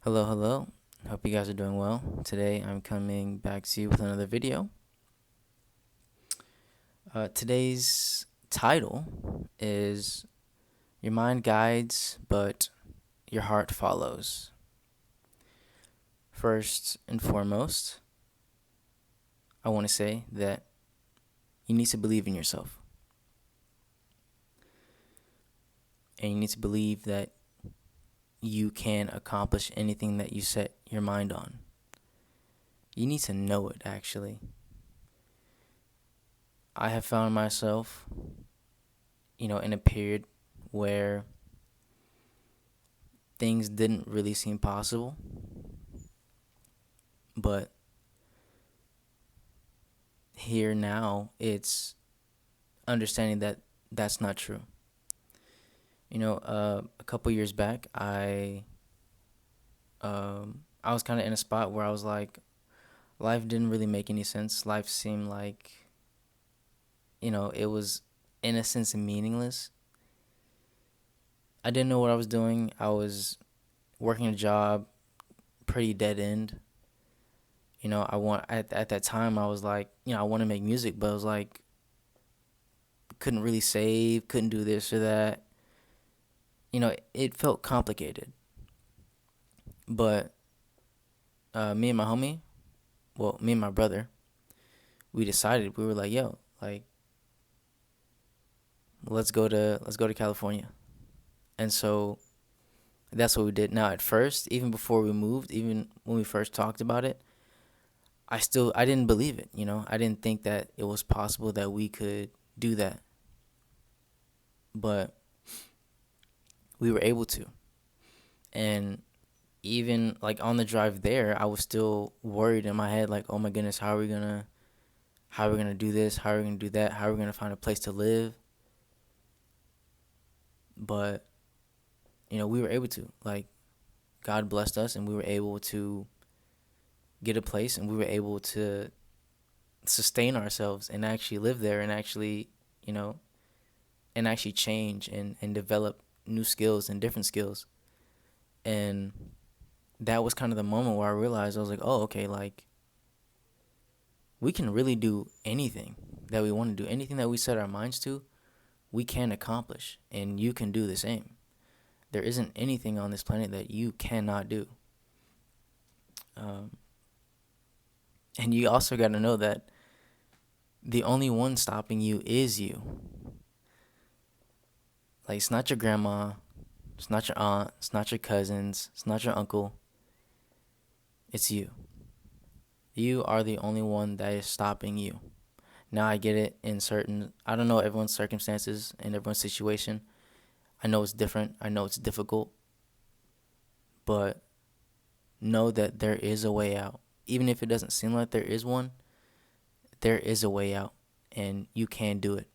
Hello, hello. Hope you guys are doing well. Today I'm coming back to you with another video. Today's title is Your Mind Guides, but Your Heart Follows. First and foremost, I want to say that you need to believe in yourself. And you need to believe that you can accomplish anything that you set your mind on. You need to know it, actually. I have found myself, in a period where things didn't really seem possible, but here now it's understanding that that's not true. A couple years back, I was kind of in a spot where I was like, life didn't really make any sense. Life seemed like, it was in a sense meaningless. I didn't know what I was doing. I was working a job, pretty dead end. At that time I was like, I want to make music, but I was like, couldn't really save, couldn't do this or that. It felt complicated. But me and my homie, well, me and my brother, we were like, yo, like, let's go to California. And so that's what we did. Now at first, even before we moved, even when we first talked about it, I didn't believe it. I didn't think that it was possible that we could do that. But we were able to. And even like on the drive there, I was still worried in my head, like, oh my goodness, how are we gonna do this? How are we gonna do that? How are we gonna find a place to live? But we were able to. Like, God blessed us, and we were able to get a place, and we were able to sustain ourselves and actually live there, and actually, you know, and actually change and develop new skills and different skills. And that was kind of the moment where I realized, I was like, oh, okay, like, we can really do anything that we want to do. Anything that we set our minds to, we can accomplish, and you can do the same. There isn't anything on this planet that you cannot do. Um, and you also got to know that the only one stopping you is you. Like, it's not your grandma, it's not your aunt, it's not your cousins, it's not your uncle. It's you. You are the only one that is stopping you. Now I get it in certain, I don't know everyone's circumstances and everyone's situation. I know it's different. I know it's difficult. But know that there is a way out. Even if it doesn't seem like there is one, there is a way out, and you can do it.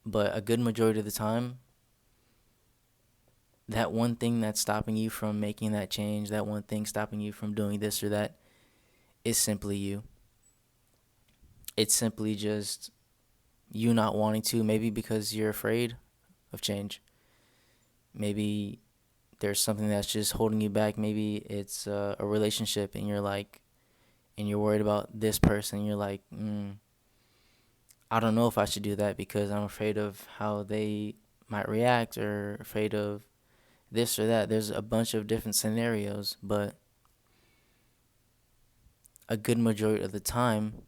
But a good majority of the time, that one thing that's stopping you from making that change, that one thing stopping you from doing this or that, is simply you. It's simply just you not wanting to, maybe because you're afraid of change. Maybe there's something that's just holding you back. Maybe it's a relationship, and you're like, and you're worried about this person. You're like, I don't know if I should do that because I'm afraid of how they might react, or afraid of this or that. There's a bunch of different scenarios, but a good majority of the time,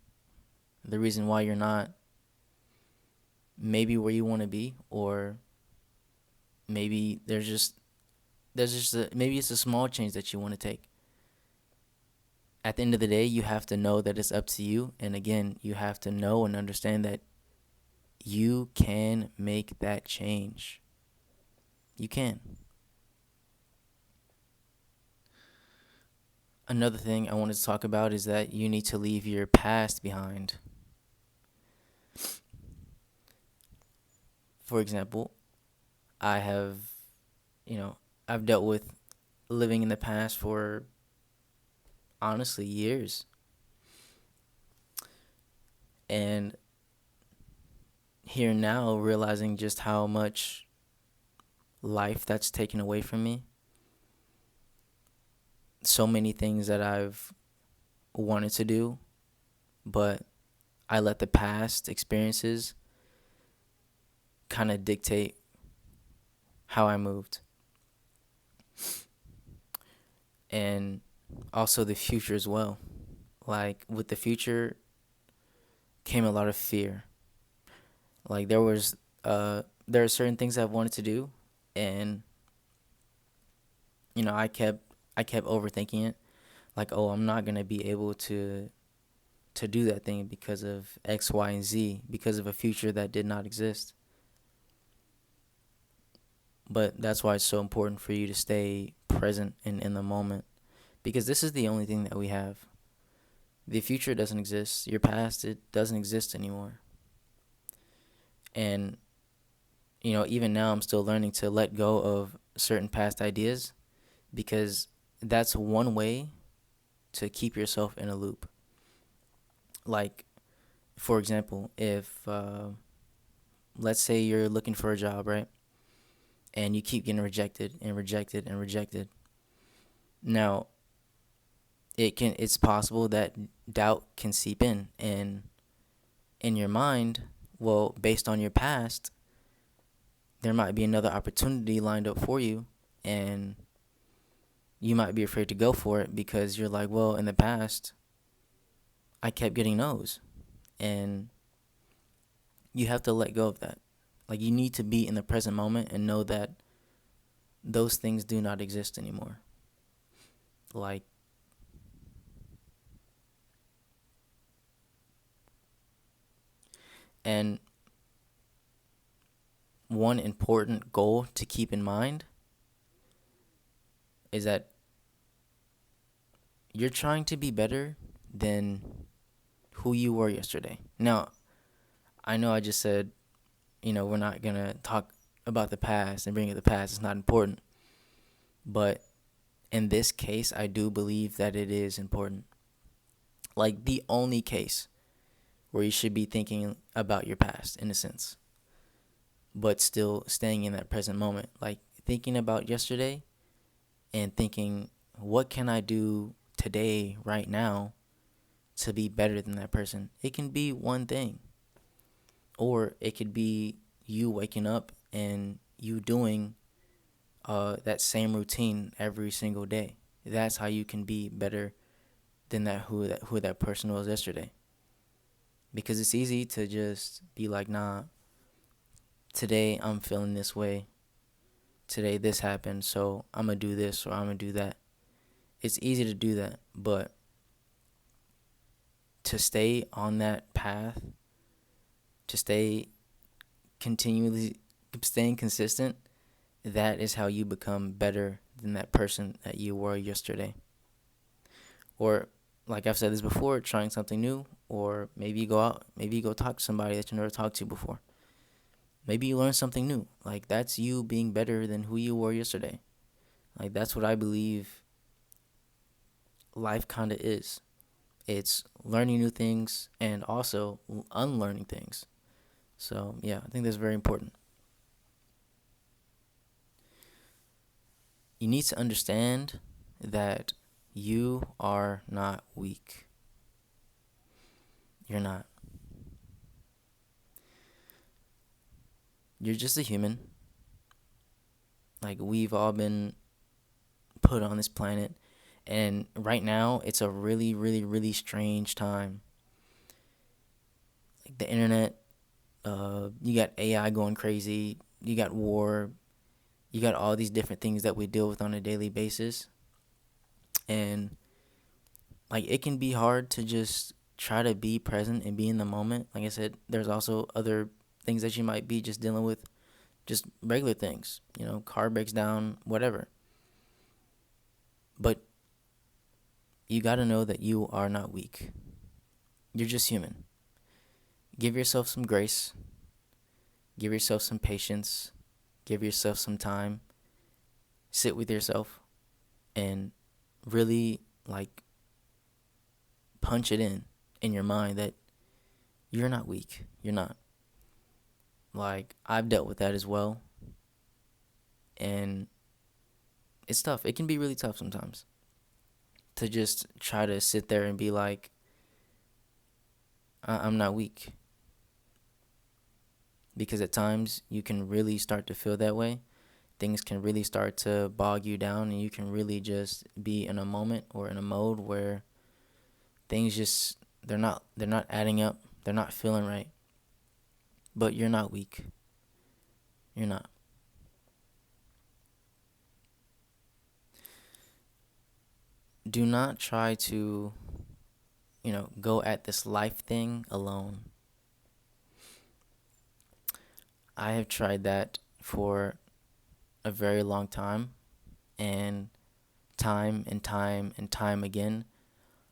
the reason why you're not maybe where you want to be, or maybe maybe it's a small change that you want to take. At the end of the day, you have to know that it's up to you, and again, you have to know and understand that you can make that change. You can. Another thing I wanted to talk about is that you need to leave your past behind. For example, I have, I've dealt with living in the past for honestly years. And here now, realizing just how much life that's taken away from me, so many things that I've wanted to do, but I let the past experiences kind of dictate how I moved. And also the future as well. Like with the future came a lot of fear. Like there are certain things I've wanted to do, and I kept overthinking it. Like, oh, I'm not gonna be able to do that thing because of X, Y, and Z, because of a future that did not exist. But that's why it's so important for you to stay present and in the moment, because this is the only thing that we have. The future doesn't exist. Your past, it doesn't exist anymore. And, even now I'm still learning to let go of certain past ideas, because that's one way to keep yourself in a loop. Like, for example, if, let's say you're looking for a job, right? And you keep getting rejected and rejected and rejected. Now, it's possible that doubt can seep in, and in your mind, well, based on your past, there might be another opportunity lined up for you, and you might be afraid to go for it because you're like, well, in the past, I kept getting no's. And you have to let go of that. Like, you need to be in the present moment and know that those things do not exist anymore. Like, and one important goal to keep in mind is that you're trying to be better than who you were yesterday. Now, I know I just said, we're not going to talk about the past and bring up the past. It's not important. But in this case, I do believe that it is important. Like, the only case where you should be thinking about your past, in a sense, but still staying in that present moment. Like, thinking about yesterday and thinking, what can I do today, right now, to be better than that person? It can be one thing. Or it could be you waking up and you doing that same routine every single day. That's how you can be better than who that person was yesterday. Because it's easy to just be like, nah, today I'm feeling this way. Today this happened, so I'm going to do this or I'm going to do that. It's easy to do that, but to stay on that path, to staying consistent, that is how you become better than that person that you were yesterday. Or, like I've said this before, trying something new, or maybe you go talk to somebody that you never talked to before. Maybe you learn something new. Like, that's you being better than who you were yesterday. Like, that's what I believe life kind of is. It's learning new things and also unlearning things. So, yeah, I think that's very important. You need to understand that you are not weak. You're not. You're just a human. Like, we've all been put on this planet, and right now it's a really, really, really strange time. Like, the internet, you got AI going crazy, you got war, you got all these different things that we deal with on a daily basis, and like, it can be hard to just try to be present and be in the moment. Like I said, there's also other things that you might be just dealing with, just regular things, car breaks down, whatever. But you got to know that you are not weak. You're just human. Give yourself some grace. Give yourself some patience. Give yourself some time. Sit with yourself and really, like, punch it in your mind that you're not weak. You're not. Like, I've dealt with that as well. And it's tough. It can be really tough sometimes. to just try to sit there and be like, I'm not weak. Because at times you can really start to feel that way. Things can really start to bog you down, and you can really just be in a moment or in a mode where things just they're not adding up. They're not feeling right. But you're not weak. You're not. Do not try to, go at this life thing alone. I have tried that for a very long time, and time and time and time again,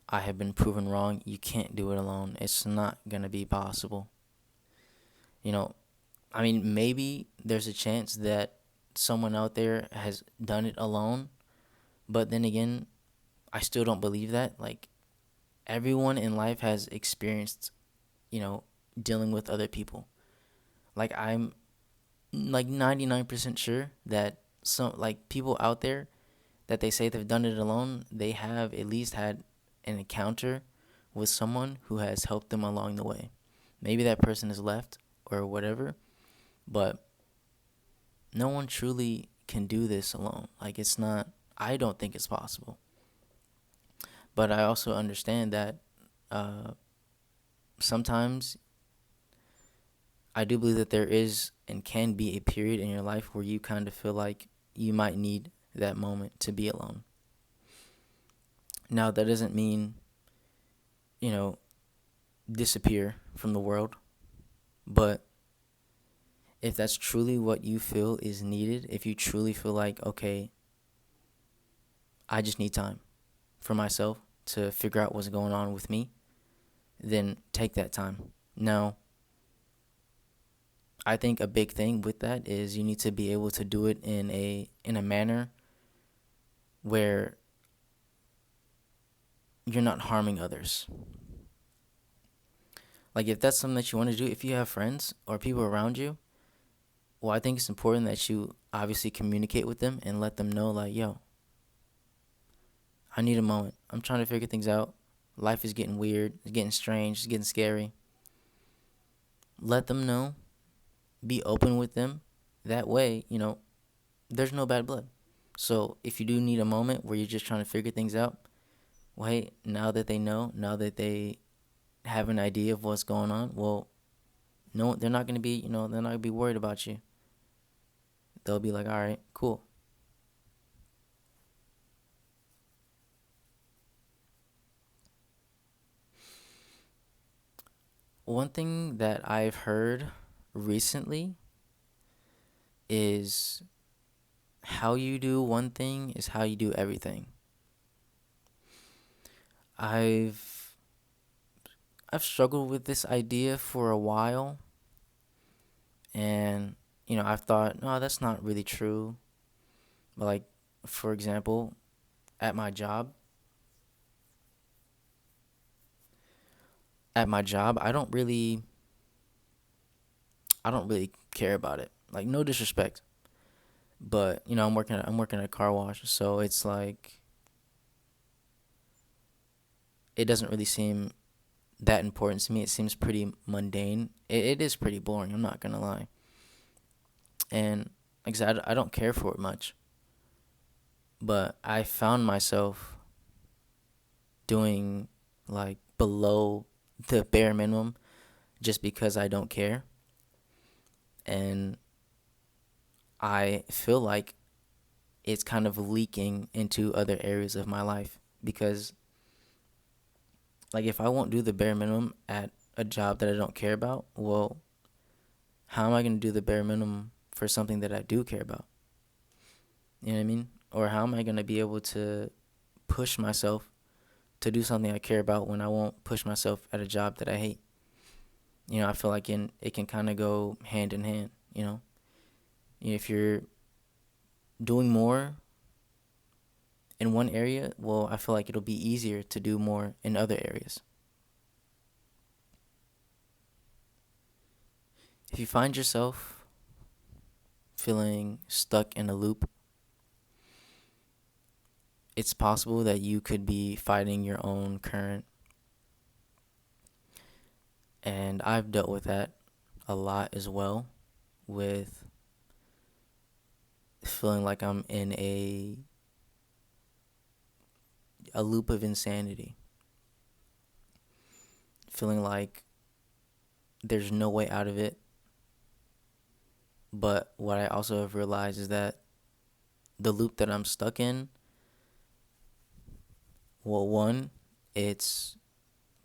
I have been proven wrong. You can't do it alone. It's not going to be possible. You know, I mean, maybe there's a chance that someone out there has done it alone, but then again, I still don't believe that. Like, everyone in life has experienced, dealing with other people. Like, I'm like 99% sure that some like people out there that they say they've done it alone, they have at least had an encounter with someone who has helped them along the way. Maybe that person has left or whatever, but no one truly can do this alone. Like, it's not, I don't think it's possible. But I also understand that uh, sometimes I do believe that there is and can be a period in your life where you kind of feel like you might need that moment to be alone. Now, that doesn't mean, you know, disappear from the world, but if that's truly what you feel is needed, if you truly feel like, okay, I just need time for myself to figure out what's going on with me, then take that time. Now, I think a big thing with that is you need to be able to do it in a manner where you're not harming others. Like, if that's something that you want to do, if you have friends or people around you, well, I think it's important that you obviously communicate with them and let them know, like, yo, I need a moment. I'm trying to figure things out. Life is getting weird. It's getting strange. It's getting scary. Let them know. Be open with them. That way, there's no bad blood. So if you do need a moment where you're just trying to figure things out, well, hey, now that they know, now that they have an idea of what's going on, well, no, they're not gonna be, they're not gonna be worried about you. They'll be like, all right, cool. One thing that I've heard recently is how you do one thing is how you do everything. I've I've struggled with this idea for a while, and I've thought, no, that's not really true. But, like, for example, at my job, I don't really care about it. Like, no disrespect, but I'm working at a car wash, so it's like it doesn't really seem that important to me. It seems pretty mundane. It is pretty boring. I'm not gonna lie, and like I said, I don't care for it much. But I found myself doing like below the bare minimum just because I don't care, and I feel like it's kind of leaking into other areas of my life because, like, if I won't do the bare minimum at a job that I don't care about, well, how am I going to do the bare minimum for something that I do care about? You know what I mean? Or how am I going to be able to push myself to do something I care about when I won't push myself at a job that I hate? I feel like it can kind of go hand in hand, If you're doing more in one area, well, I feel like it'll be easier to do more in other areas. If you find yourself feeling stuck in a loop, it's possible that you could be fighting your own current. And I've dealt with that a lot as well, with feeling like I'm in a loop of insanity. Feeling like there's no way out of it. But what I also have realized is that the loop that I'm stuck in, well, one, it's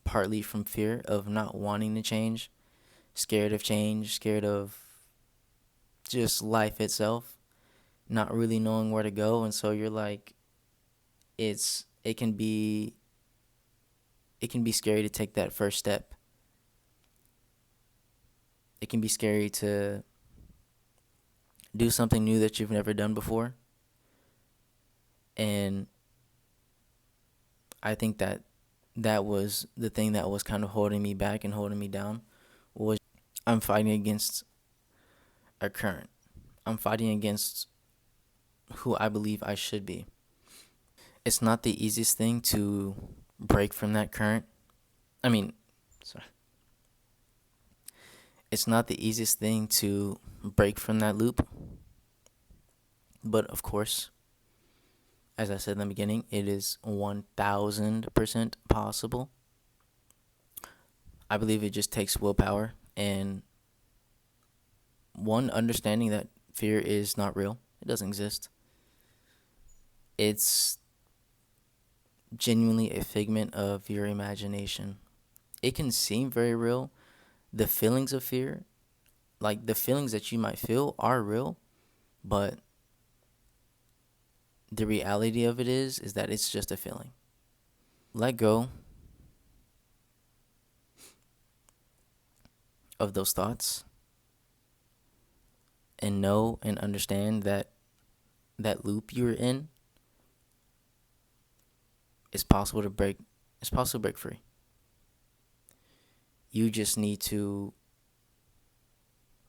partly from fear of not wanting to change, change, scared of just life itself, not really knowing where to go. And so you're like, it can be scary to take that first step. It can be scary to do something new that you've never done before. And I think that was the thing that was kind of holding me back and holding me down, was I'm fighting against a current. I'm fighting against who I believe I should be. It's not the easiest thing to break from that current. I mean, sorry. It's not the easiest thing to break from that loop. But of course, as I said in the beginning, it is 1000% possible. I believe it just takes willpower and one, understanding that fear is not real. It doesn't exist. It's genuinely a figment of your imagination. It can seem very real. The feelings of fear, like the feelings that you might feel, are real, but the reality of it is that it's just a feeling. Let go of those thoughts and know and understand that that loop you're in is possible to break. It's possible to break free. You just need to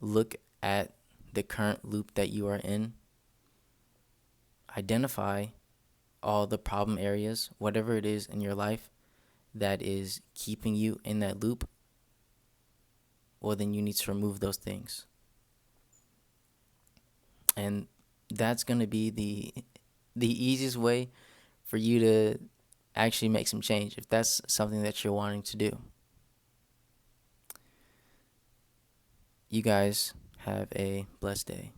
look at the current loop that you are in, identify all the problem areas, whatever it is in your life that is keeping you in that loop. Well, then you need to remove those things. And that's going to be the easiest way for you to actually make some change, if that's something that you're wanting to do. You guys have a blessed day.